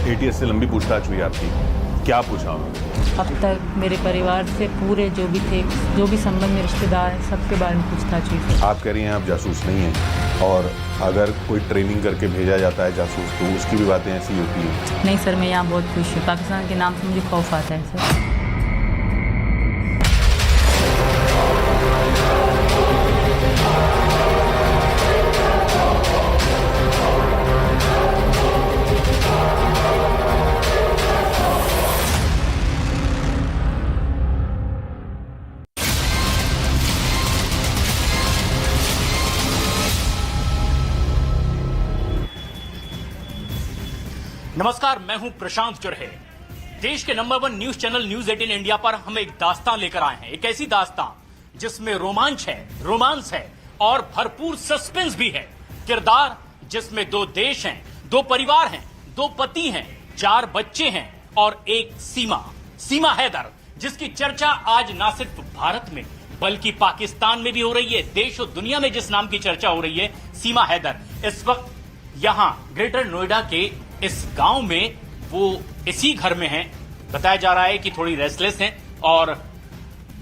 ATS से लंबी पूछताछ हुई आपकी, क्या पूछा उन्होंने? अब तक मेरे परिवार से पूरे जो भी थे, जो भी संबंध में रिश्तेदार हैं, सबके बारे में पूछताछ हुई थी। आप कह रही हैं आप जासूस नहीं हैं, और अगर कोई ट्रेनिंग करके भेजा जाता है जासूस तो उसकी भी बातें ऐसी होती हैं? नहीं सर, मैं यहाँ बहुत खुश हूँ। पाकिस्तान के नाम से मुझे खौफ आता है सर। नमस्कार, मैं हूं प्रशांत चुरहे। देश के number 1 news channel news 18 India पर हम एक दास्तान लेकर आए हैं। एक ऐसी दास्तान जिसमें रोमांच है, रोमांस है और भरपूर सस्पेंस भी है। किरदार जिसमें 2 देश हैं, 2 परिवार हैं, 2 पति हैं, 4 बच्चे हैं और एक सीमा हैदर, जिसकी चर्चा आज ना सिर्फ भारत में बल्कि पाकिस्तान में भी हो रही है। देश और दुनिया में जिस नाम की चर्चा हो रही है, सीमा हैदर, इस वक्त यहां ग्रेटर नोएडा के इस गांव में वो इसी घर में हैं। बताया जा रहा है कि थोड़ी रेस्टलेस हैं और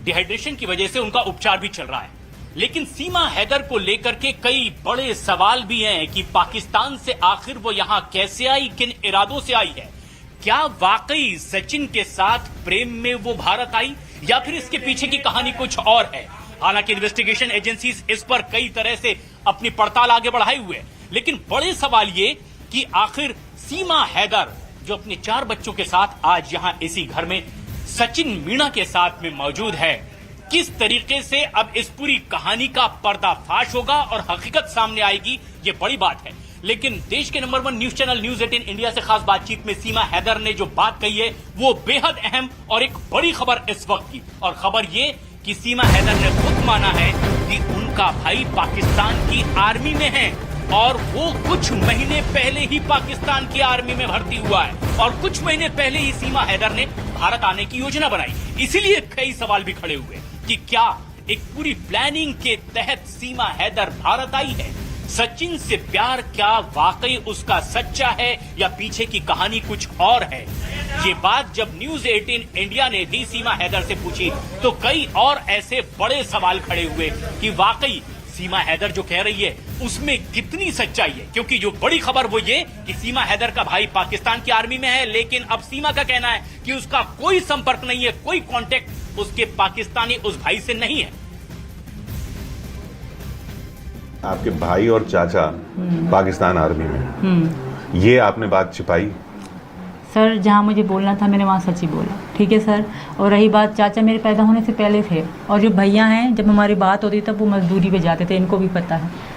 डिहाइड्रेशन की वजह से उनका उपचार भी चल रहा है। लेकिन सीमा हैदर को लेकर के कई बड़े सवाल भी हैं कि पाकिस्तान से आखिर वो यहां कैसे आई, किन इरादों से आई है। क्या वाकई सचिन के साथ प्रेम में वो भारत आई या फिर इसके पीछे की कहानी कुछ और है। हालांकि इन्वेस्टिगेशन एजेंसीज इस पर कई तरह से अपनी पड़ताल आगे बढ़ाए हुए हैं, लेकिन बड़े सवाल ये कि आखिर सीमा हैदर जो अपने 4 बच्चों के साथ आज यहां इसी घर में सचिन मीणा के साथ में मौजूद है, किस तरीके से अब इस पूरी कहानी का पर्दाफाश होगा और हकीकत सामने आएगी, ये बड़ी बात है। लेकिन देश के number 1 news channel news 18 India से खास बातचीत में सीमा हैदर ने जो बात कही है वो बेहद अहम और एक बड़ी खबर इस वक्त की। और खबर ये कि सीमा हैदर ने खुद माना है कि उनका भाई पाकिस्तान की आर्मी में है और वो कुछ महीने पहले ही पाकिस्तान की आर्मी में भर्ती हुआ है और कुछ महीने पहले ही सीमा हैदर ने भारत आने की योजना बनाई। इसीलिए कई सवाल भी खड़े हुए कि क्या एक पूरी प्लानिंग के तहत सीमा हैदर भारत आई है। सचिन से प्यार क्या वाकई उसका सच्चा है या पीछे की कहानी कुछ और है। ये बात जब न्यूज 18 इंडिया ने दी सीमा हैदर से पूछी तो कई और ऐसे बड़े सवाल खड़े हुए कि वाकई सीमा हैदर जो कह रही है उसमें कितनी सच्चाई है। क्योंकि जो बड़ी खबर वो ये कि सीमा हैदर का भाई पाकिस्तान की आर्मी में है, लेकिन अब सीमा का कहना है कि उसका कोई संपर्क नहीं है, कोई कांटेक्ट उसके पाकिस्तानी उस भाई से नहीं है। आपके भाई और चाचा पाकिस्तान आर्मी में, ये आपने बात छिपाई? सर जहाँ मुझे बोलना था मैंने वहाँ सच ही बोला, ठीक है सर। और रही बात, चाचा मेरे पैदा होने से पहले थे और जो भैया हैं जब हमारी बात होती तब वो मजदूरी पे जाते थे, इनको भी पता है।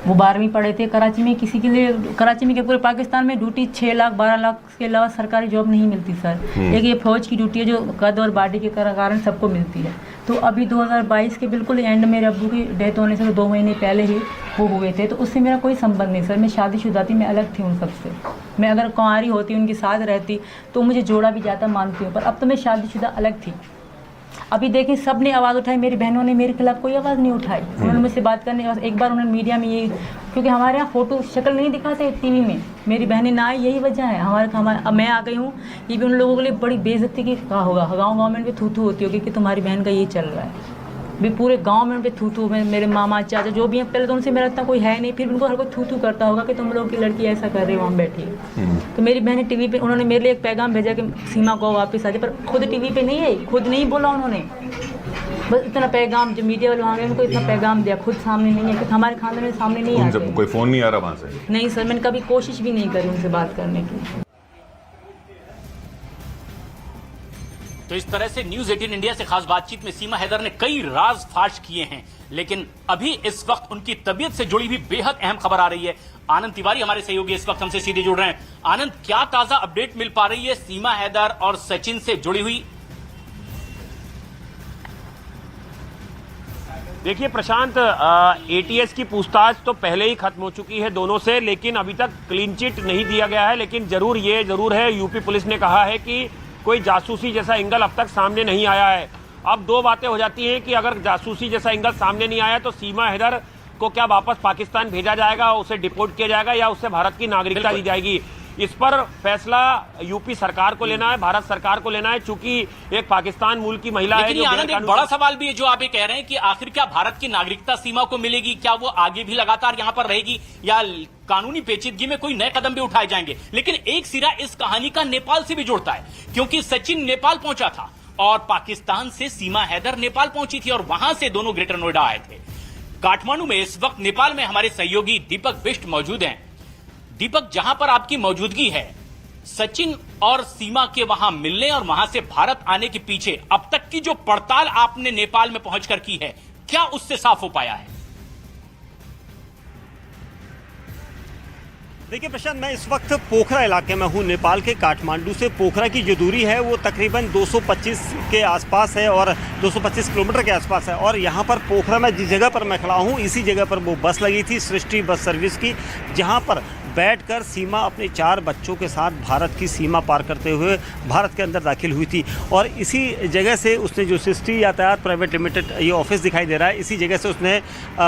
वो 12वीं पढ़े थे कराची में, किसी के लिए कराची में क्या पूरे पाकिस्तान में ड्यूटी 6 लाख 12 लाख के अलावा सरकारी जॉब नहीं मिलती सर। एक ये फौज की ड्यूटी है जो कद और बॉडी के कारण सबको मिलती है। तो अभी 2022 के बिल्कुल एंड मेरे अब्बू की डेथ होने से 2 महीने पहले ही वो हुए थे, तो उससे मेरा कोई संबंध नहीं सर। मैं शादीशुदा थी, मैं अलग थी उन सबसे। मैं अगर कुंवारी होती उनके साथ रहती तो मुझे जोड़ा भी जाता, मानती हूँ, पर अब तो मैं शादीशुदा अलग थी। अभी देखिए सब ने आवाज़ उठाई, मेरी बहनों ने मेरे खिलाफ कोई आवाज़ नहीं उठाई। उन्होंने मुझसे बात करने, एक बार उन्होंने मीडिया में ये, क्योंकि हमारे यहाँ फ़ोटो शक्ल नहीं दिखाते टीवी में, मेरी बहनें ना आई यही वजह है। अब मैं आ गई हूँ, ये भी उन लोगों के लिए बड़ी बेइज्जती की कहा होगा। गाँव में भी थू थू होती होगी कि तुम्हारी बहन का ये चल रहा है। भी पूरे गांव में उनपे थू थू, मेरे मामा चाचा जो भी हैं, पहले तो उनसे मेरा इतना कोई है नहीं, फिर उनको हर कोई थू थू करता होगा कि तुम लोग की लड़की ऐसा कर रही हो, वहाँ बैठी है। तो मेरी बहन टीवी पे उन्होंने मेरे लिए एक पैगाम भेजा कि सीमा को वापस आ जाए, पर खुद टीवी पे नहीं आई, खुद नहीं बोला उन्होंने। बस इतना पैगाम जो मीडिया वाले वहाँ गए उनको इतना पैगाम दिया, खुद सामने नहीं है, हमारे खानदान में सामने नहीं आते। कोई फोन नहीं आ रहा वहाँ से? नहीं सर, मैंने कभी कोशिश भी नहीं करी उनसे बात करने की। तो इस तरह से न्यूज 18 इंडिया से खास बातचीत में सीमा हैदर ने कई राज फाश किए हैं, लेकिन अभी इस वक्त उनकी तबीयत से जुड़ी हुई बेहद अहम खबर आ रही है। आनंद तिवारी हमारे सहयोगी इस वक्त हमसे सीधे जुड़ रहे हैं। आनंद, क्या ताजा अपडेट मिल पा रही है सीमा हैदर और सचिन से जुड़ी हुई? देखिए प्रशांत, एटीएस की पूछताछ तो पहले ही खत्म हो चुकी है दोनों से, लेकिन अभी तक क्लीन चिट नहीं दिया गया है। लेकिन ये जरूर है, यूपी पुलिस ने कहा है कि कोई जासूसी जैसा एंगल अब तक सामने नहीं आया है। अब 2 बातें हो जाती हैं कि अगर जासूसी जैसा एंगल सामने नहीं आया तो सीमा हैदर को क्या वापस पाकिस्तान भेजा जाएगा, उसे डिपोर्ट किया जाएगा या उससे भारत की नागरिकता दी जाएगी। इस पर फैसला यूपी सरकार को लेना है, भारत सरकार को लेना है, चूंकि एक पाकिस्तान मूल की महिला है। लेकिन आनंद, एक बड़ा सवाल भी है जो आप ये कह रहे हैं कि आखिर क्या भारत की नागरिकता सीमा को मिलेगी? क्या वो आगे भी लगातार यहां पर रहेगी या कानूनी पेचीदगी में कोई नए कदम भी उठाए जाएंगे? लेकिन एक सिरा इस कहानी का नेपाल से भी जुड़ता है, क्योंकि सचिन नेपाल पहुंचा था और पाकिस्तान से सीमा हैदर नेपाल पहुंची थी और वहां से दोनों ग्रेटर नोएडा आए थे। काठमांडू में इस वक्त नेपाल में हमारे सहयोगी दीपक बिष्ट मौजूद हैं। दीपक, जहां पर आपकी मौजूदगी है, सचिन और सीमा के वहां मिलने और वहां से भारत आने के पीछे अब तक की जो पड़ताल आपने नेपाल में पहुंचकर की है, क्या उससे साफ हो पाया है? देखिए प्रशांत, मैं इस वक्त पोखरा इलाके में हूँ। नेपाल के काठमांडू से पोखरा की जो दूरी है वो तकरीबन 225 के आसपास है और 225 किलोमीटर के आसपास है। और यहाँ पर पोखरा में जिस जगह पर मैं खड़ा हूँ, इसी जगह पर वो बस लगी थी सृष्टि बस सर्विस की, जहाँ पर बैठकर सीमा अपने 4 बच्चों के साथ भारत की सीमा पार करते हुए भारत के अंदर दाखिल हुई थी। और इसी जगह से उसने, जो सृष्टि यातायात प्राइवेट लिमिटेड ये ऑफिस दिखाई दे रहा है, इसी जगह से उसने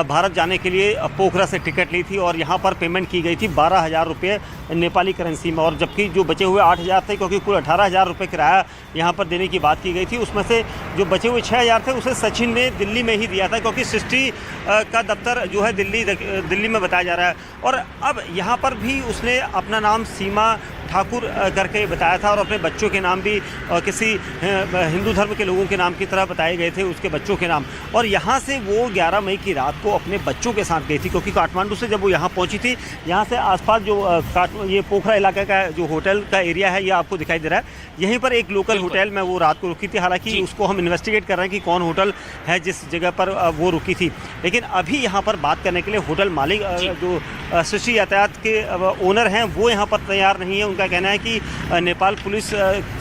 भारत जाने के लिए पोखरा से टिकट ली थी और यहाँ पर पेमेंट की गई थी 12,000 रुपये नेपाली करेंसी में। और जबकि जो बचे हुए 8,000 थे, क्योंकि कुल 18,000 रुपये किराया यहाँ पर देने की बात की गई थी, उसमें से जो बचे हुए 6,000 थे उसे सचिन ने दिल्ली में ही दिया था, क्योंकि सृष्टि का दफ्तर जो है दिल्ली में बताया जा रहा है। और अब यहाँ पर भी उसने अपना नाम सीमा ठाकुर करके बताया था और अपने बच्चों के नाम भी किसी हिंदू धर्म के लोगों के नाम की तरह बताए गए थे, उसके बच्चों के नाम। और यहाँ से वो 11 मई की रात को अपने बच्चों के साथ गई थी, क्योंकि काठमांडू से जब वो यहाँ पहुँची थी, यहाँ से आसपास जो ये पोखरा इलाके का जो होटल का एरिया है, ये आपको दिखाई दे रहा है, यहीं पर एक लोकल होटल में वो रात को रुकी थी। हालांकि उसको हम इन्वेस्टिगेट कर रहे हैं कि कौन होटल है जिस जगह पर वो रुकी थी। लेकिन अभी यहाँ पर बात करने के लिए होटल मालिक, जो सृष्टि यातायात के ओनर हैं, वो यहाँ पर तैयार नहीं है। उनका कहना है कि नेपाल पुलिस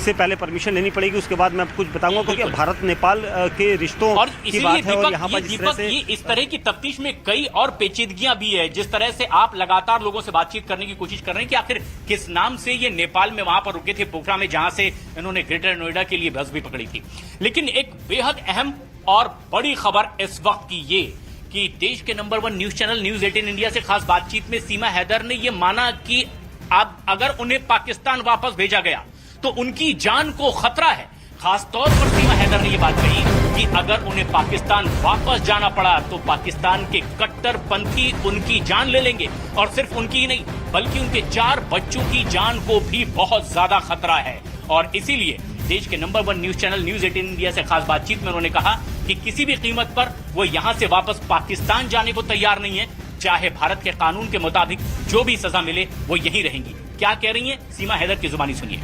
से पहले परमिशन लेनी पड़ेगी, उसके बाद मैं कुछ बताऊंगा, क्योंकि भारत नेपाल के रिश्तों की बात है। और यहाँ पर जिस तरह से इस तरह की तफ्तीश में कई और पेचीदगियां भी है, जिस तरह से आप लगातार लोगों से बातचीत करने की कोशिश कर रहे हैं कि आखिर किस नाम से ये नेपाल में वहां पर रुके थे, पोखरा में, जहां से इन्होंने ग्रेटर नोएडा के लिए बस भी पकड़ी थी। लेकिन एक बेहद अहम और बड़ी खबर इस वक्त की ये कि देश के number 1 news channel news 18 India से खास बातचीत में सीमा हैदर ने यह माना कि अब अगर उन्हें पाकिस्तान वापस भेजा गया तो उनकी जान को खतरा है। खास तौर पर सीमा हैदर ने यह बात कही कि अगर उन्हें पाकिस्तान वापस जाना पड़ा तो पाकिस्तान के कट्टरपंथी उनकी जान ले लेंगे, और सिर्फ उनकी ही नहीं बल्कि उनके 4 बच्चों की जान को भी बहुत ज्यादा खतरा है। और इसीलिए देश के number 1 news channel news 18 India से खास बातचीत में उन्होंने कहा कि किसी भी कीमत पर वो यहां से वापस पाकिस्तान जाने को तैयार नहीं है, चाहे भारत के कानून के मुताबिक जो भी सजा मिले वो यहीं रहेंगी। क्या कह रही हैं सीमा हैदर की जुबानी सुनिए।